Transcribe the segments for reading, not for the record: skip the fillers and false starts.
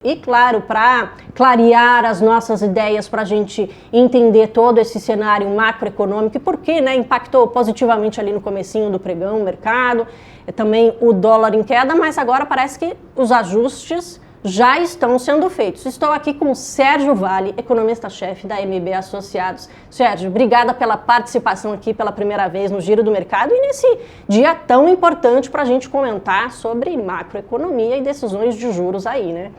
E claro, para clarear as nossas ideias, para a gente entender todo esse cenário macroeconômico e por que, né, impactou positivamente ali no comecinho do pregão o mercado, também o dólar em queda, mas agora parece que os ajustes já estão sendo feitos. Estou aqui com o Sérgio Vale, economista-chefe da MB Associados. Sérgio, obrigada pela participação aqui pela primeira vez no Giro do Mercado e nesse dia tão importante para a gente comentar sobre macroeconomia e decisões de juros aí, né?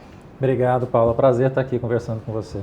Obrigado, Paula. Prazer estar aqui conversando com você.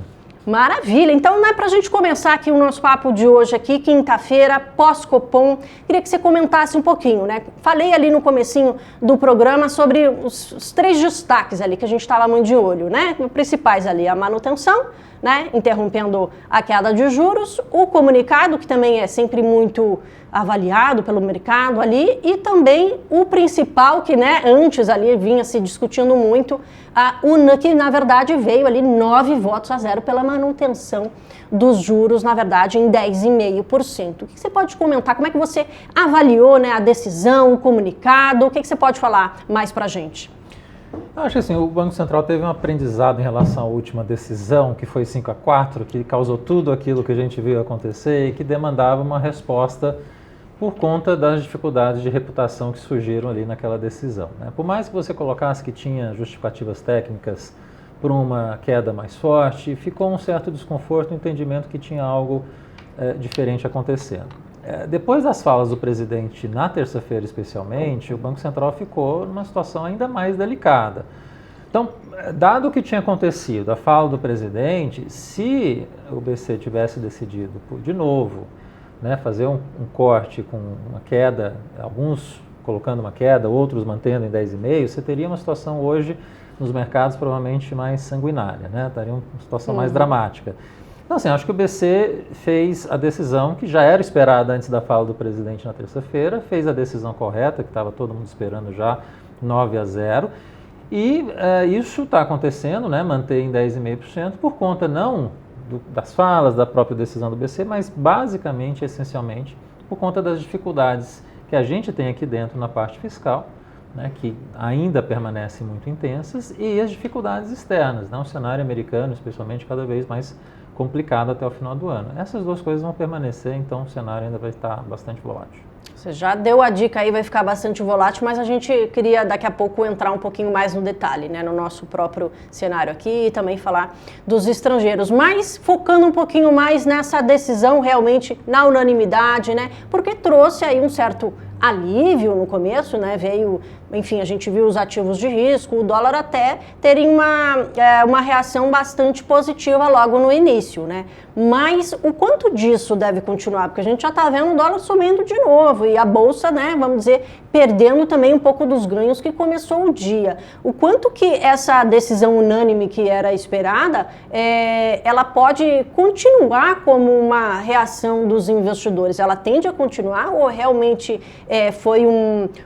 Maravilha! Então, né, para a gente começar aqui o nosso papo de hoje aqui, quinta-feira, pós-Copom, queria que você comentasse um pouquinho, né? Falei ali no comecinho do programa sobre os três destaques ali que a gente estava muito de olho, né? Os principais ali, a manutenção, né, interrompendo a queda de juros, o comunicado, que também é sempre muito avaliado pelo mercado ali, e também o principal, que, né, antes ali vinha se discutindo muito, a UNA, que na verdade veio ali 9 votos a 0 pela manutenção dos juros, na verdade, em 10,5%. O que você pode comentar? Como é que você avaliou, né, a decisão, o comunicado? O que você pode falar mais para a gente? Eu acho que assim, o Banco Central teve um aprendizado em relação à última decisão, que foi 5-4, que causou tudo aquilo que a gente viu acontecer e que demandava uma resposta por conta das dificuldades de reputação que surgiram ali naquela decisão, né? Por mais que você colocasse que tinha justificativas técnicas por uma queda mais forte, ficou um certo desconforto no entendimento que tinha algo diferente acontecendo. Depois das falas do presidente na terça-feira especialmente, o Banco Central ficou numa situação ainda mais delicada. Então, dado o que tinha acontecido, a fala do presidente, se o BC tivesse decidido, de novo, né, fazer um corte com uma queda, alguns colocando uma queda, outros mantendo em 10,5%, você teria uma situação hoje nos mercados provavelmente mais sanguinária, né? Estaria uma situação mais dramática. Então, assim, acho que o BC fez a decisão que já era esperada antes da fala do presidente na terça-feira, fez a decisão correta, que estava todo mundo esperando já, 9-0, e isso está acontecendo, né, manter em 10,5%, por conta não das falas, da própria decisão do BC, mas basicamente, essencialmente, por conta das dificuldades que a gente tem aqui dentro na parte fiscal, né, que ainda permanecem muito intensas, e as dificuldades externas, né, o cenário americano, especialmente, cada vez mais complicado até o final do ano. Essas duas coisas vão permanecer, então o cenário ainda vai estar bastante volátil. Você já deu a dica aí, vai ficar bastante volátil, mas a gente queria daqui a pouco entrar um pouquinho mais no detalhe, né, no nosso próprio cenário aqui e também falar dos estrangeiros, mas focando um pouquinho mais nessa decisão realmente na unanimidade, né, porque trouxe aí um certo alívio no começo, né, veio, enfim, a gente viu os ativos de risco, o dólar até terem uma reação bastante positiva logo no início, né, mas o quanto disso deve continuar, porque a gente já está vendo o dólar subindo de novo e a bolsa, né, vamos dizer, perdendo também um pouco dos ganhos que começou o dia. O quanto que essa decisão unânime que era esperada, ela pode continuar como uma reação dos investidores? Ela tende a continuar ou realmente foi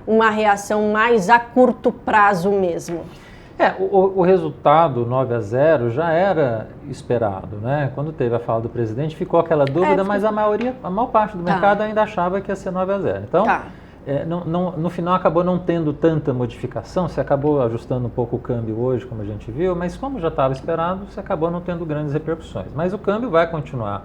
uma reação mais a curto prazo mesmo? O resultado 9-0 já era esperado, né? Quando teve a fala do presidente, ficou aquela dúvida, mas a maior parte do mercado ainda achava que ia ser 9-0. Então, no final acabou não tendo tanta modificação, você acabou ajustando um pouco o câmbio hoje, como a gente viu, mas como já estava esperado, você acabou não tendo grandes repercussões. Mas o câmbio vai continuar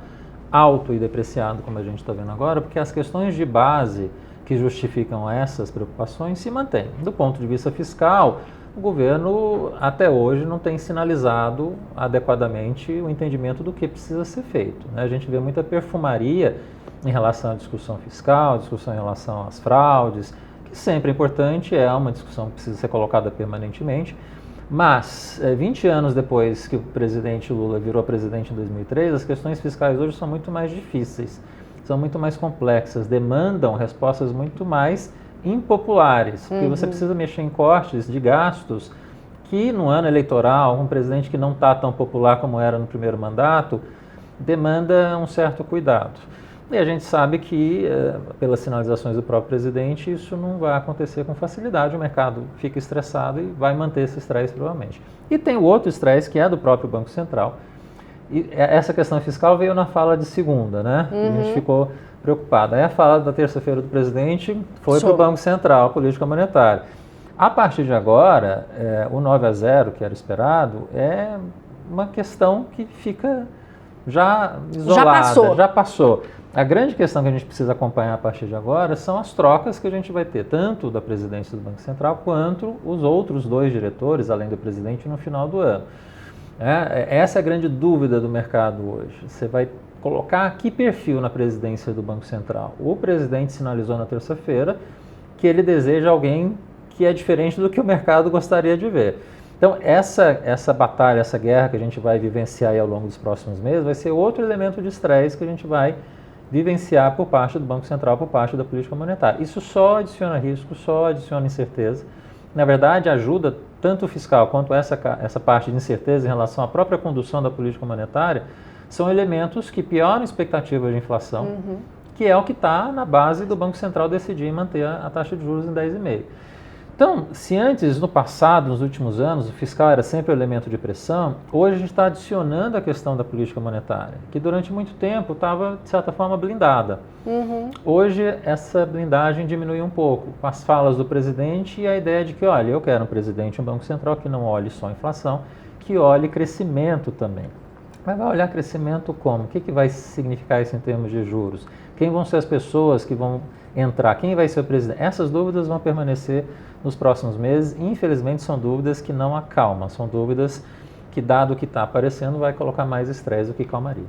alto e depreciado, como a gente está vendo agora, porque as questões de base que justificam essas preocupações se mantêm. Do ponto de vista fiscal, o governo até hoje não tem sinalizado adequadamente o entendimento do que precisa ser feito, né? A gente vê muita perfumaria em relação à discussão fiscal, discussão em relação às fraudes, que sempre é importante, é uma discussão que precisa ser colocada permanentemente, mas 20 anos depois que o presidente Lula virou presidente em 2003, as questões fiscais hoje são muito mais difíceis, são muito mais complexas, demandam respostas muito mais impopulares, porque você precisa mexer em cortes de gastos que no ano eleitoral, um presidente que não está tão popular como era no primeiro mandato, demanda um certo cuidado. E a gente sabe que, pelas sinalizações do próprio presidente, isso não vai acontecer com facilidade, o mercado fica estressado e vai manter esse estresse provavelmente. E tem o outro estresse que é do próprio Banco Central, e essa questão fiscal veio na fala de segunda, né? A gente ficou preocupado. Aí a fala da terça-feira do presidente foi para o Banco Central, política monetária. A partir de agora, o 9-0, que era esperado, é uma questão que fica já isolada, já passou. A grande questão que a gente precisa acompanhar a partir de agora são as trocas que a gente vai ter, tanto da presidência do Banco Central, quanto os outros 2 diretores, além do presidente, no final do ano. Essa é a grande dúvida do mercado hoje. Você vai colocar que perfil na presidência do Banco Central? O presidente sinalizou na terça-feira que ele deseja alguém que é diferente do que o mercado gostaria de ver. Então, essa batalha, essa guerra que a gente vai vivenciar aí ao longo dos próximos meses, vai ser outro elemento de estresse que a gente vai vivenciar por parte do Banco Central, por parte da política monetária. Isso só adiciona risco, só adiciona incerteza. Na verdade, ajuda tanto o fiscal quanto essa parte de incerteza em relação à própria condução da política monetária, são elementos que pioram a expectativa de inflação, que é o que está na base do Banco Central decidir manter a taxa de juros em 10,5%. Então, se antes, no passado, nos últimos anos, o fiscal era sempre o elemento de pressão, hoje a gente está adicionando a questão da política monetária, que durante muito tempo estava, de certa forma, blindada. Hoje, essa blindagem diminui um pouco, com as falas do presidente e a ideia de que, olha, eu quero um presidente, um Banco Central que não olhe só a inflação, que olhe crescimento também. Mas vai olhar crescimento como? O que vai significar isso em termos de juros? Quem vão ser as pessoas que vão entrar? Quem vai ser o presidente? Essas dúvidas vão permanecer nos próximos meses. Infelizmente, são dúvidas que não acalmam. São dúvidas que, dado o que está aparecendo, vai colocar mais estresse do que calmaria.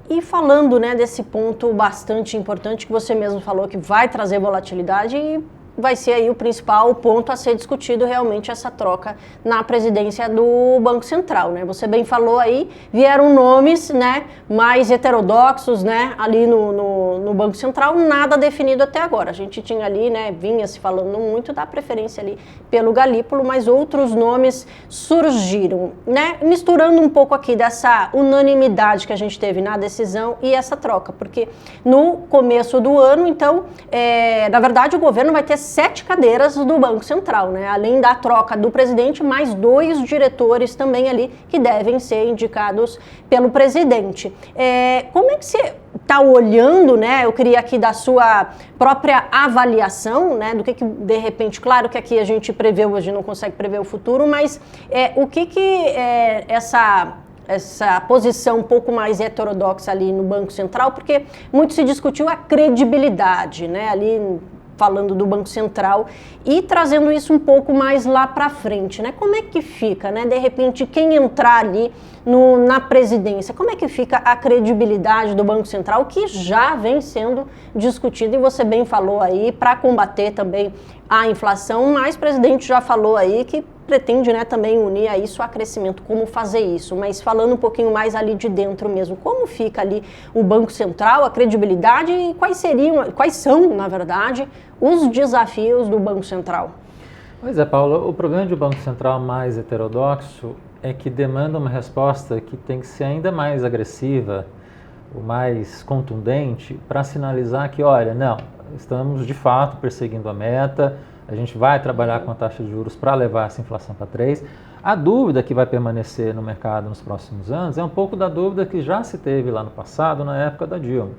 E falando, né, desse ponto bastante importante que você mesmo falou que vai trazer volatilidade e vai ser aí o principal ponto a ser discutido realmente essa troca na presidência do Banco Central, né? Você bem falou aí, vieram nomes, né, mais heterodoxos, né, ali no Banco Central, nada definido até agora. A gente tinha ali, né, vinha se falando muito da preferência ali pelo Galípolo, mas outros nomes surgiram, né, misturando um pouco aqui dessa unanimidade que a gente teve na decisão e essa troca, porque no começo do ano, então, na verdade, o governo vai ter 7 cadeiras do Banco Central, né? Além da troca do presidente, mais 2 diretores também ali que devem ser indicados pelo presidente. Como é que você está olhando, né? Eu queria aqui da sua própria avaliação, né? Do que de repente, claro que aqui a gente prevê, hoje não consegue prever o futuro, mas o que essa posição um pouco mais heterodoxa ali no Banco Central, porque muito se discutiu a credibilidade, né? Ali falando do Banco Central e trazendo isso um pouco mais lá para frente, né? Como é que fica, né? De repente, quem entrar ali na presidência, como é que fica a credibilidade do Banco Central, que já vem sendo discutido, e você bem falou aí, para combater também a inflação, mas o presidente já falou aí que pretende, né, também unir a isso a crescimento, como fazer isso, mas falando um pouquinho mais ali de dentro mesmo, como fica ali o Banco Central, a credibilidade e quais são, na verdade, os desafios do Banco Central? Pois é, Paulo, o problema do Banco Central mais heterodoxo é que demanda uma resposta que tem que ser ainda mais agressiva, o mais contundente, para sinalizar que, olha, não, estamos de fato perseguindo a meta, a gente vai trabalhar com a taxa de juros para levar essa inflação para 3%. A dúvida que vai permanecer no mercado nos próximos anos é um pouco da dúvida que já se teve lá no passado, na época da Dilma.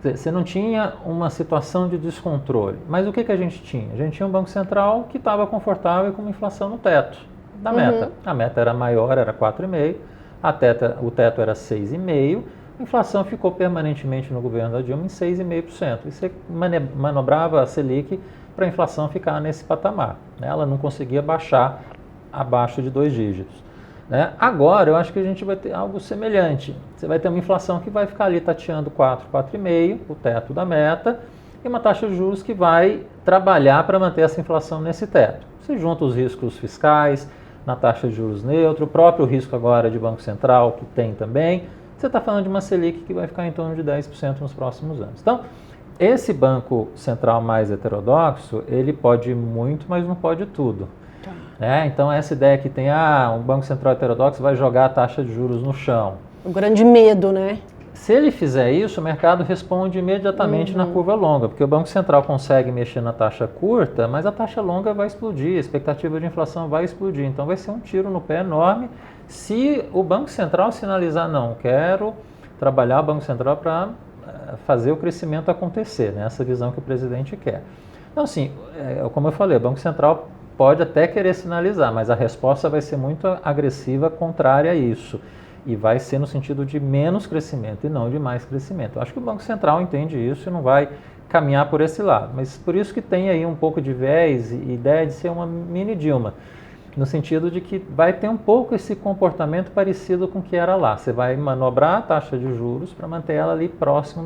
Você não tinha uma situação de descontrole, mas o que a gente tinha? A gente tinha um Banco Central que estava confortável com uma inflação no teto da meta. A meta era maior, era 4,5%, o teto era 6,5%, a inflação ficou permanentemente no governo da Dilma em 6,5%. E você manobrava a Selic para a inflação ficar nesse patamar, né? Ela não conseguia baixar abaixo de 2 dígitos. Né? Agora, eu acho que a gente vai ter algo semelhante. Você vai ter uma inflação que vai ficar ali tateando 4,5%, o teto da meta, e uma taxa de juros que vai trabalhar para manter essa inflação nesse teto. Você junta os riscos fiscais, na taxa de juros neutro, o próprio risco agora de Banco Central, que tem também, você está falando de uma Selic que vai ficar em torno de 10% nos próximos anos. Então, esse Banco Central mais heterodoxo, ele pode muito, mas não pode tudo. Então, essa ideia que tem, um Banco Central heterodoxo vai jogar a taxa de juros no chão. O grande medo, né? Se ele fizer isso, o mercado responde imediatamente na curva longa, porque o Banco Central consegue mexer na taxa curta, mas a taxa longa vai explodir, a expectativa de inflação vai explodir. Então, vai ser um tiro no pé enorme se o Banco Central sinalizar, não, quero trabalhar o Banco Central para fazer o crescimento acontecer, né? Essa visão que o presidente quer. Então, assim, como eu falei, o Banco Central pode até querer sinalizar, mas a resposta vai ser muito agressiva, contrária a isso. E vai ser no sentido de menos crescimento e não de mais crescimento. Eu acho que o Banco Central entende isso e não vai caminhar por esse lado. Mas por isso que tem aí um pouco de viés e ideia de ser uma mini Dilma, no sentido de que vai ter um pouco esse comportamento parecido com o que era lá. Você vai manobrar a taxa de juros para manter ela ali próximo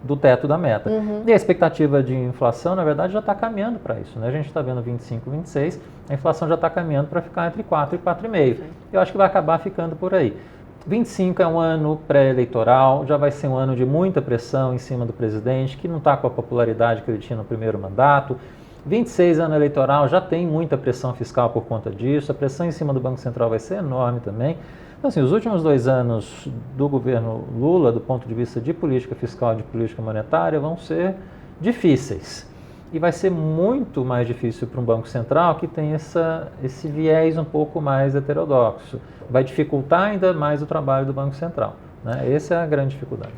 do teto da meta. E a expectativa de inflação, na verdade, já está caminhando para isso, né? A gente está vendo 25, 26, a inflação já está caminhando para ficar entre 4 e 4,5. Eu acho que vai acabar ficando por aí. 25 é um ano pré-eleitoral, já vai ser um ano de muita pressão em cima do presidente, que não está com a popularidade que ele tinha no primeiro mandato. 26 ano eleitoral, já tem muita pressão fiscal por conta disso, a pressão em cima do Banco Central vai ser enorme também. Então, assim, os últimos 2 anos do governo Lula, do ponto de vista de política fiscal e de política monetária, vão ser difíceis. E vai ser muito mais difícil para um Banco Central que tem esse viés um pouco mais heterodoxo. Vai dificultar ainda mais o trabalho do Banco Central, né? Essa é a grande dificuldade.